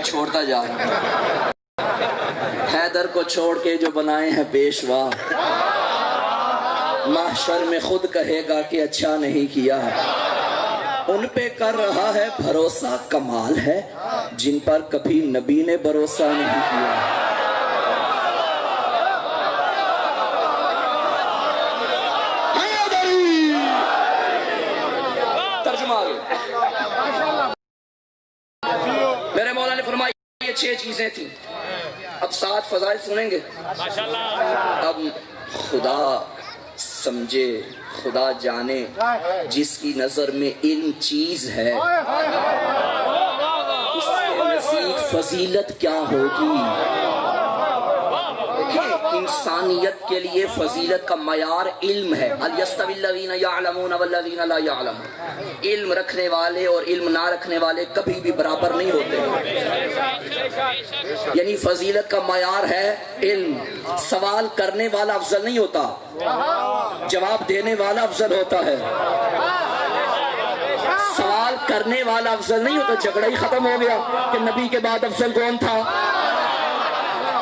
چھوڑتا جا رہا ہوں۔ حیدر کو چھوڑ کے جو بنائے ہیں پیشوا، محشر میں خود کہے گا کہ اچھا نہیں کیا۔ ان پہ کر رہا ہے بھروسہ، کمال ہے جن پر کبھی نبی نے بھروسہ نہیں کیا۔ ترجمہ آگے۔ میرے مولا نے فرمایا یہ 6 چیزیں تھیں، اب 7 فضائل سنیں گے۔ اب خدا سمجھے، خدا جانے، جس کی نظر میں علم چیز ہے اس سے مزید فضیلت کیا ہوگی۔ انسانیت کے لیے فضیلت کا معیار علم ہے۔ هل يستوي الذين يعلمون والذين لا يعلمون۔ علم رکھنے والے اور علم نہ رکھنے والے کبھی بھی برابر نہیں ہوتے، یعنی فضیلت کا معیار ہے علم۔ سوال کرنے والا افضل نہیں ہوتا، جواب دینے والا افضل ہوتا ہے۔ سوال کرنے والا افضل نہیں ہوتا۔ جھگڑا ہی ختم ہو گیا کہ نبی کے بعد افضل کون تھا۔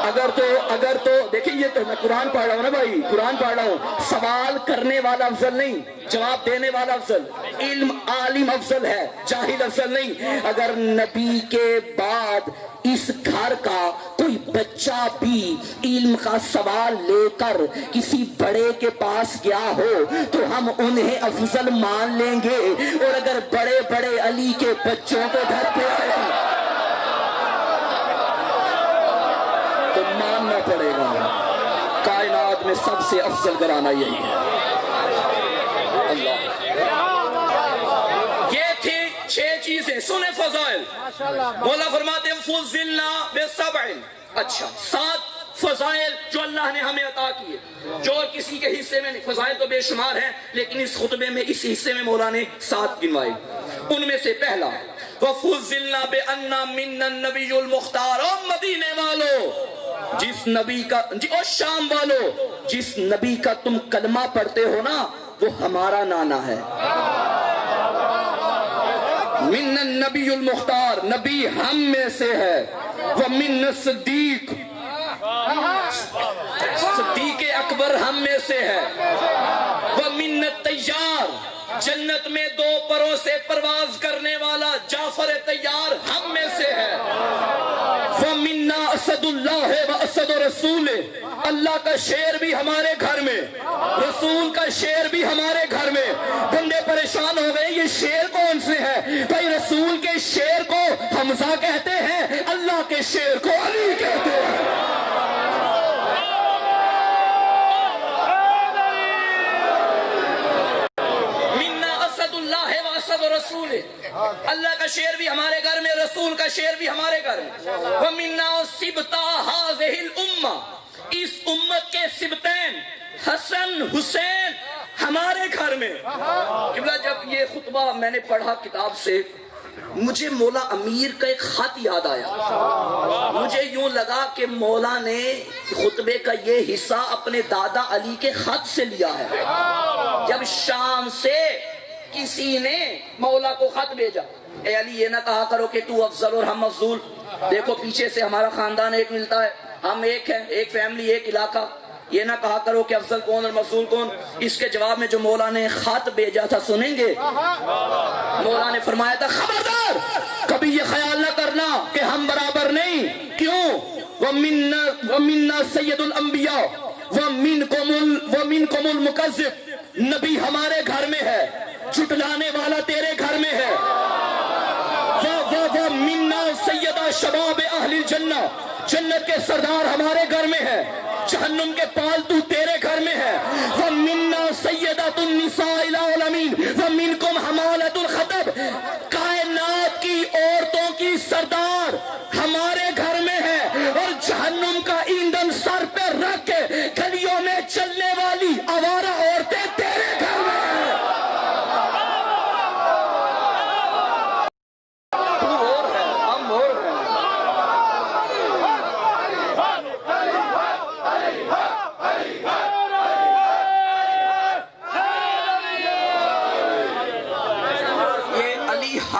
اگر تو دیکھیں، یہ تو میں قرآن پڑھ رہا ہوں نا بھائی، قرآن پڑھ رہا ہوں۔ سوال کرنے والا افضل نہیں، جواب دینے والا افضل۔ علم عالم افضل ہے، جاہل افضل نہیں۔ اگر نبی کے بعد اس گھر کا کوئی بچہ بھی علم کا سوال لے کر کسی بڑے کے پاس گیا ہو تو ہم انہیں افضل مان لیں گے، اور اگر بڑے بڑے علی کے بچوں کے گھر پہ آئے تو ماننا پڑے گا۔ کائنات میں سب سے افضل گھرانہ یہی ہے۔ اللہ، یہ تھی 6 چیزیں۔ سنیں فضائل، مولا فرماتے ہیں فضلنا بسبع۔ اچھا، 7 فضائل جو اللہ نے ہمیں عطا کیے، جو اور کسی کے حصے میں نہیں۔ فضائل تو بے شمار ہیں، لیکن اس خطبے میں اس حصے میں مولا نے 7 گنوائے۔ ان میں سے پہلا وَفُضِّلْنَا بِأَنَّا مِنَّا النَّبِيُّ الْمُخْتَارُ۔ اور مدینے والو، جس نبی کا، اور شام والو، جس نبی کا تم کلمہ پڑھتے ہو نا وہ ہمارا نانا ہے۔ من النبی المختار، نبی ہم میں سے ہے۔ ومن الصدیق، صدیق اکبر ہم میں سے ہے۔ ومن الطیار، جنت میں 2 پروں سے پرواز کرنے والا جعفر طیار ہم میں سے ہے۔ وَمِنَّا اسد اللہ واسد رسول، اللہ کا شیر بھی ہمارے گھر میں، رسول کا شیر بھی ہمارے گھر میں۔ بندے پریشان ہو گئے یہ شیر کون سے ہے؟ بھائی رسول کے شیر کو حمزہ کہتے ہیں، اللہ کے شیر کو علی کہتے ہیں۔ رسول، اللہ کا شیر بھی ہمارے گھر میں، رسول کا شیر بھی ہمارے گھر میں۔ وَمِنَّا سِبْتَا هَذِهِ الْأُمَّةِ، اس امت کے سبتین حسن حسین ہمارے گھر میں۔ قبلہ جب یہ خطبہ میں نے پڑھا کتاب سے، مجھے مولا امیر کا ایک خط یاد آیا۔ مجھے یوں لگا کہ مولا نے خطبے کا یہ حصہ اپنے دادا علی کے خط سے لیا ہے۔ جب شام سے کسی نے مولا کو خط بھیجا، اے علی یہ نہ کہا کرو کہ تو افضل اور ہم افضول، دیکھو پیچھے سے ہمارا خاندان ایک ملتا ہے، ہم ایک ہیں، ایک فیملی، ایک علاقہ، یہ نہ کہا کرو کہ افضل کون اور مفضول کون۔ اس کے جواب میں جو مولا نے خط بھیجا تھا سنیں گے۔ مولا نے فرمایا تھا خبردار کبھی یہ خیال نہ کرنا کہ ہم برابر نہیں۔ کیوں؟ وَمِنَّا سید الانبیاء وَمِنْكُمُ الْمُكَذِّبُ، نبی ہمارے گھر میں ہے، جھٹلانے والا تیرے گھر میں ہے۔ وَمِنَّا سَيِّدَ شباب اہل الجنہ، جنت کے سردار ہمارے گھر میں ہے، جہنم کے پالتو تیرے گھر میں ہے۔ وَمِنَّا سَيِّدَةُ النِّسَاءِ الْعَالَمِينَ وَمِنْكُمْ حَمَالَةُ الْخَطَبِ، کائنات کی عورتوں کی سردار ہمارے گھر میں ہے، اور جہنم کا ایندھن سر پہ رکھ کے گلیوں میں چلنے والی آوارہ عورتیں تیرے گھر میں ہیں۔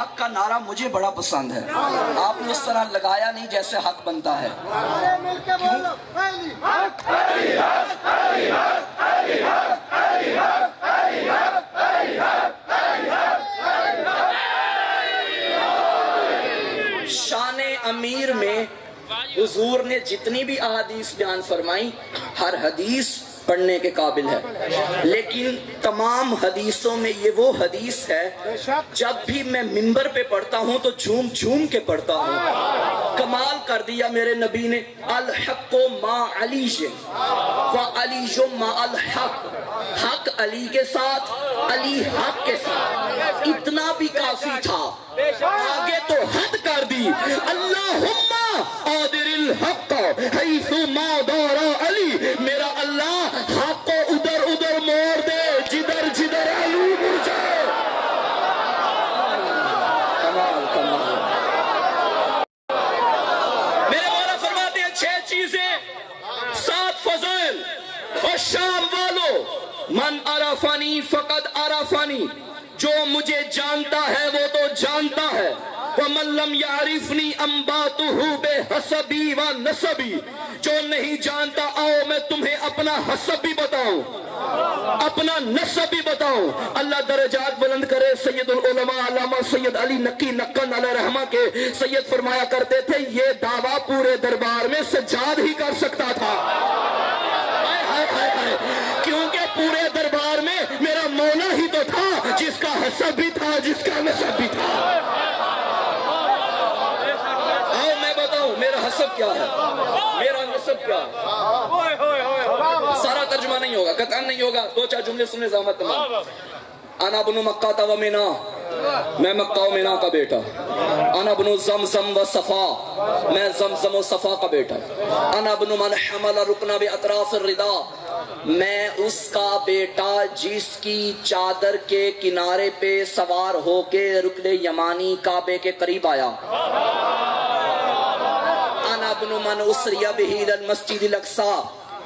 حق کا نعرہ مجھے بڑا پسند ہے، آپ نے اس طرح لگایا نہیں جیسے حق بنتا ہے۔ شان امیر میں حضور نے جتنی بھی احادیث بیان فرمائی، ہر حدیث پڑھنے کے قابل ہے، لیکن تمام حدیثوں میں یہ وہ حدیث ہے جب بھی میں منبر پہ پڑھتا ہوں تو جھوم جھوم کے پڑھتا ہوں۔ کمال کر دیا میرے نبی نے، الحق ما علی وعلی ما الحق، حق علی کے ساتھ، علی حق کے ساتھ، اتنا بھی کافی تھا، آگے تو حد کر دی، اللہم آدر الحق حیث ما دار علی، میرا اللہ حق کو ادھر ادھر موڑ دے جدھر جدھر علی مڑ جائے۔ کمال کمال۔ میرے مولا فرماتے ہیں 6 چیزیں، 7 فضائل، اور شام والو من عرفانی فقد عرفانی، جو مجھے جانتا ہے وہ تو جانتا ہے، وَمَن لَّمْ يَعْرِفْنِي أَنبَاتُهُ بِحَسَبِي وَنَسَبِي، جو نہیں جانتا آؤ میں تمہیں اپنا حسب بھی بتاؤں، اپنا نسب بھی بتاؤں۔ اللہ درجات بلند کرے۔ سید العلماء علامہ سید علی نقی نقن علیہ رحمہ کے سید فرمایا کرتے تھے، یہ دعویٰ پورے دربار میں سجاد ہی کر سکتا تھا، کیونکہ پورے دربار میں میرا مولا ہی تو تھا جس کا حسب بھی تھا، جس کا نسب بھی تھا۔ آؤ میں بتاؤں میرا حسب کیا ہے، میرا نسب کیا ہے۔ سارا ترجمہ نہیں ہوگا، قطعاً نہیں ہوگا، 2-4 جملے سننے زحمت تمام۔ انا بنو مکہ و مینا، میں مکہ و مینا کا بیٹا۔ انا بنو زمزم و صفا، میں زمزم و صفا کا بیٹا۔ انا بنو من حمل رکنا باطراف الردا، میں اس کا بیٹا جس کی چادر کے کنارے پہ سوار ہو کے رکن یمانی کعبے کے قریب آیا۔ انا بنو من اسری بہ الی المسجد الاقصی،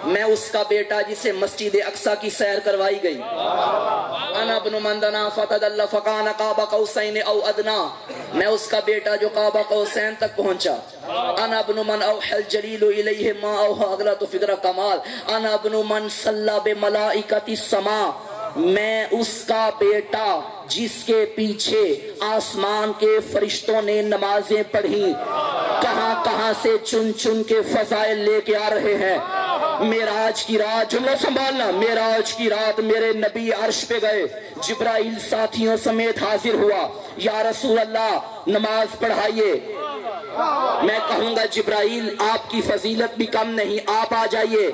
میں اس کا بیٹا جسے مسجد اقصی کی سیر کروائی گئی۔ انا ابن من دنا فتدل فکان قاب قوسین او ادنا، میں اس کا بیٹا جو قاب قوسین تک پہنچا۔ انا ابن من اوحى الجلیل الیہ ما اوحى، اگلا تو فکرہ کمال۔ انا ابن من صلی بملائکۃ السماء، میں اس کا بیٹا جس کے پیچھے آسمان کے فرشتوں نے نمازیں پڑھی، کہاں کہاں سے چن چن کے فضائل لے کے آ رہے ہیں۔ معراج کی رات، جملہ سنبھالنا، معراج کی رات میرے نبی عرش پہ گئے، جبرائیل ساتھیوں سمیت حاضر ہوا، یا رسول اللہ نماز پڑھائیے۔ میں کہوں گا جبرائیل آپ کی فضیلت بھی کم نہیں، آپ آ جائیے۔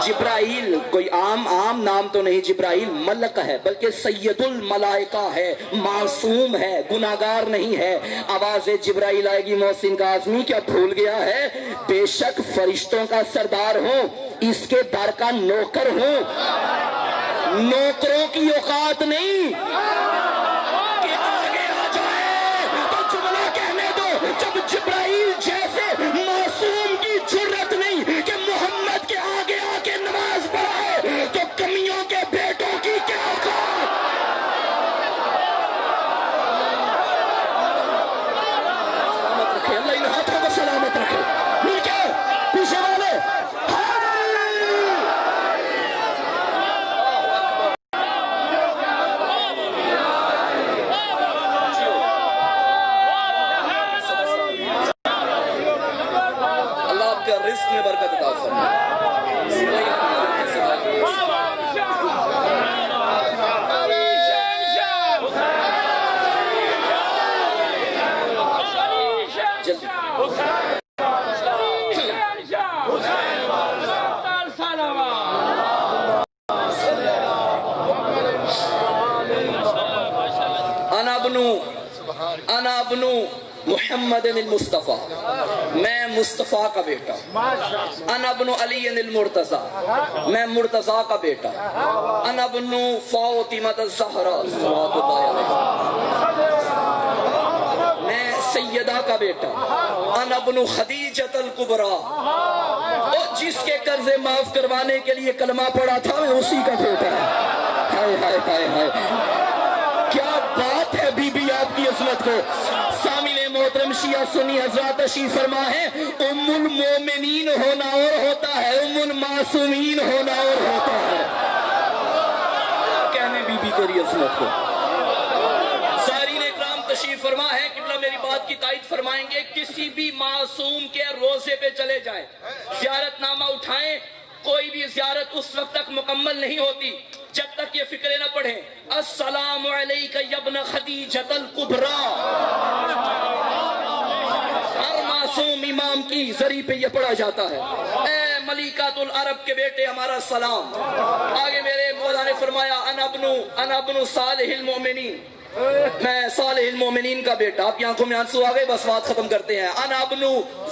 جبرائیل کوئی عام نام تو نہیں، جبرائیل ملک ہے، بلکہ سید الملائکہ ہے، معصوم ہے، گناہگار نہیں ہے۔ آواز جبرائیل آئے گی، محسن کاظمی کیا بھول گیا ہے؟ بے شک فرشتوں کا سردار ہوں، اس کے در کا نوکر ہوں، نوکروں کی اوقات نہیں کہ آگے آ جائے تو جملہ کہنے دو۔ جب جبرائیل جیسے معصوم کی جرت نہیں کہ محمد کے آگے آ کے نماز پڑھائے، تو کمیوں کے بیٹوں کی کیا اوقات؟ سلامت رکھے اللہ، ان ہاتھوں کو سلامت رکھے۔ مل کے پیچھے والے رزق میں برکت عطا فرمائے۔ انا ابنو محمد المصطفیٰ، میں مصطفیٰ کا بیٹا۔ انا ابن علی المرتضی، میں مرتضیٰ کا بیٹا۔ انا ابن فاطمہ الزہرا صلوات اللہ علیہا، میں سیدہ کا بیٹا۔ انا ابن خدیجۃ الکبریٰ، اور جس کے قرض معاف کروانے کے لیے کلمہ پڑھا تھا میں اسی کا بیٹا۔ ہائے ہائے ہائے ہائے، کیا عظمت کو. سامعین محترم شیعہ سنی حضرات تشریف فرما ہے. ام المومنین ہونا اور ہوتا ہے, ام المعصومین ہونا اور ہوتا ہے. کہنے بی بی تیری عظمت کو. سارین اکرام تشریف فرما ہے. قبلہ میری بات کی تائید فرمائیں گے. کسی بھی معصوم کے روزے پہ چلے جائیں, زیارت نامہ اٹھائیں, کوئی بھی زیارت اس وقت تک مکمل نہیں ہوتی جب تک یہ فکرے نہ پڑھیں السلام علیکہ یا ابن خدیجۃ الکبریٰ. ہر معصوم امام کی ذریعے پہ یہ پڑھا جاتا ہے. اے ملیکۃ العرب کے بیٹے ہمارا سلام. آگے میرے مولا نے فرمایا انا ابن صالح المؤمنین, میں صالح المومنین کا بیٹا. آپ کی آنکھوں میں آنسو آ گئے, بس بات ختم کرتے ہیں. انا ابن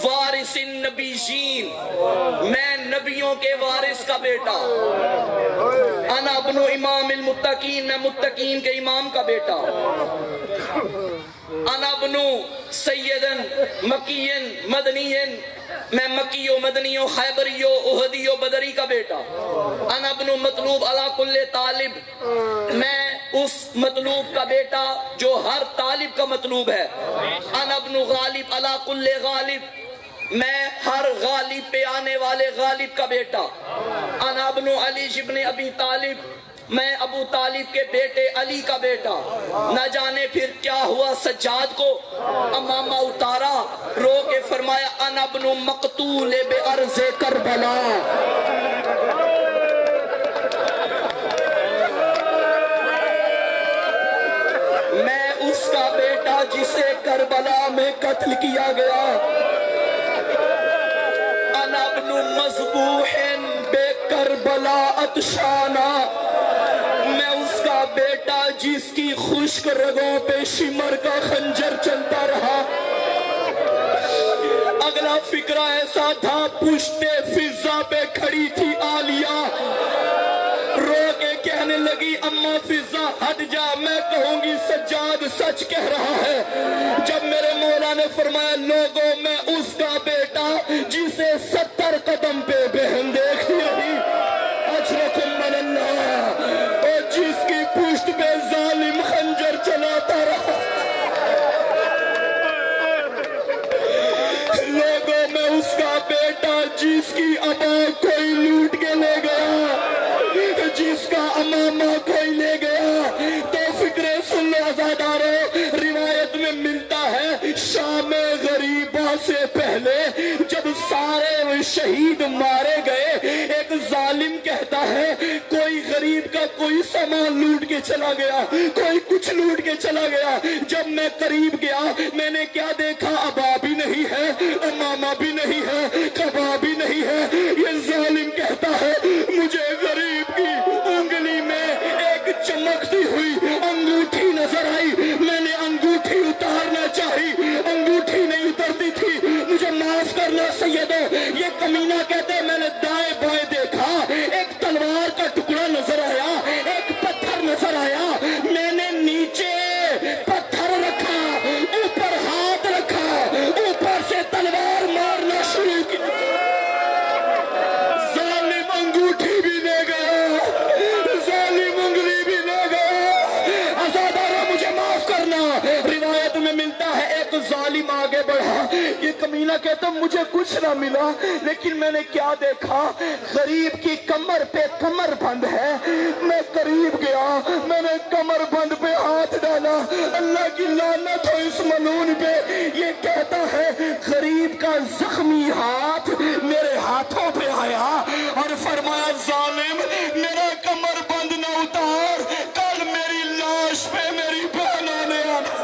وارث النبیین, میں نبیوں کے وارث کا بیٹا. انا ابن امام المتقین, میں متقین کے امام کا بیٹا. انا ابن سیدن مکین مدنین, میں مکی و مدنی و خیبری و احدی و بدری کا بیٹا. انا ابن مطلوب علی کل طالب, میں اس مطلوب کا بیٹا جو ہر طالب کا مطلوب ہے. انا ابن غالب علی کل غالب, میں ہر غالب پہ آنے والے غالب کا بیٹا. انا ابن علی ابن ابی طالب, میں ابو طالب کے بیٹے علی کا بیٹا. نہ جانے پھر کیا ہوا سجاد کو, امامہ اتارا, رو کے فرمایا انا ابن مقتول بارض کربلا. میں اس کا بیٹا جسے کربلا میں قتل کیا گیا. انا ابن مذبوح بے کربلا عطشانا, میں اس کا بیٹا جس کی خشک رگوں پہ شمر کا خنجر چلتا رہا. اگلا فکرہ ایسا تھا, پشتے فضا پہ کھڑی تھی عالیہ, رو کے کہنے لگی اما فضا ہٹ جا, میں کہوں گی سجاد سچ کہہ رہا ہے. جب میرے مولا نے فرمایا لوگوں میں اس کا بیٹا جسے 70 قدم پہ بہن دیکھتی رہی, اجرکم من اللہ, اور جس کی پشت پہ ظالم خنجر چلاتا رہا, لوگوں میں اس کا بیٹا جس کی ابا کوئی لوٹ کے لے گیا, جس کا امامہ کوئی لے گیا. تو فکرے سن لو عزادارو, روایت میں ملتا ہے شام غریبہ سے پہلے جب سارے شہید مارے گئے, ایک ظالم کہتا ہے کوئی غریب کا کوئی سامان لوٹ کے چلا گیا, کوئی کچھ لوٹ کے چلا گیا. جب میں قریب گیا میں نے کیا دیکھا, ابا بھی نہیں ہے, امامہ بھی نہیں ہے, کبا بھی نہیں ہے. یہ ظالم کہتا ہے مجھے غریب کی انگلی میں ایک چمکتی ہوئی انگوٹھی نظر آئی, میں نے انگوٹھی اتارنا چاہی, انگوٹھی نہیں اترتی تھی. مجھے معاف کرنا سیدو, یہ کمینہ کہتے میں نے دائیں بائیں دیکھا, ایک تلوار کا ٹکڑا نظر آیا, ایک پتھر نظر آیا, میں نے نیچے پتھر رکھا, اوپر ہاتھ رکھا, اوپر سے تلوار مارنا شروع کی. ظالم انگوٹھی بھی لے گیا, ظالم انگلی بھی لے گیا. عزادارو مجھے معاف کرنا, روایت میں ملتا ہے ایک ظالم آگے بڑھا, یہ کمینہ کہتا مجھے کچھ نہ ملا, لیکن میں نے کیا دیکھا, غریب کی کمر پہ کمر بند ہے. میں قریب گیا, میں نے کمر بند پہ ہاتھ ڈالا, اللہ کی لعنت ہو اس ملعون پہ. یہ کہتا ہے غریب کا زخمی ہاتھ میرے ہاتھوں پہ آیا اور فرمایا ظالم میرا کمر بند نہ اتار, کل میری لاش پہ میری بہن آنے آنا,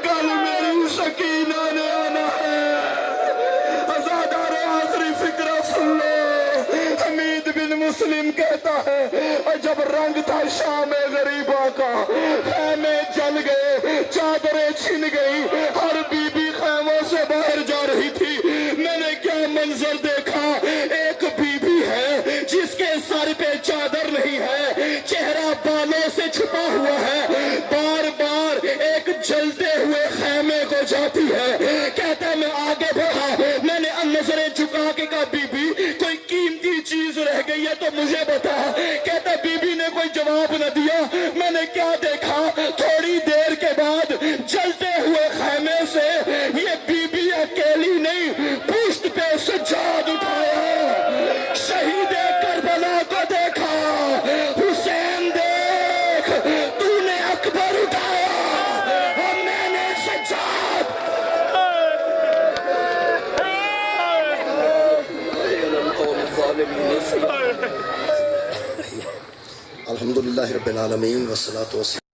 کل میری سکینہ نے آنا ہے. عزادارو آخری فکرہ سن لو, حمید بن مسلم کہتا ہے جب رنگ تھا شام غریبہ کا, خیمے جل گئے, چادریں چھن گئی, ہر بی بی خیموں سے باہر جا رہی تھی. میں نے کیا منظر دیکھا, ایک بی بی ہے جس کے سر پہ چادر نہیں ہے, چہرہ بالوں سے چھپا ہوا ہے, بار بار ایک جلتے ہوئے خیمے کو جاتی ہے. کہتا میں آگے بڑھا, میں نے نظریں جھکا کے کہا بی بی کوئی قیمتی چیز رہ گئی ہے تو مجھے بتا. کہتا بی بی نے کوئی جواب نہ دیا. میں نے کیا دیکھا؟ تھوڑی دیر کے بعد جلتے ہوئے خیمے سے یہ بی بی اکیلی نہیں، پشت پہ سجاد اٹھایا. شہید کربلا کو دیکھا، حسین دیکھ تو نے اکبر اٹھایا اور میں نے سجاد. الحمدللہ رب العالمین والصلاة والسلام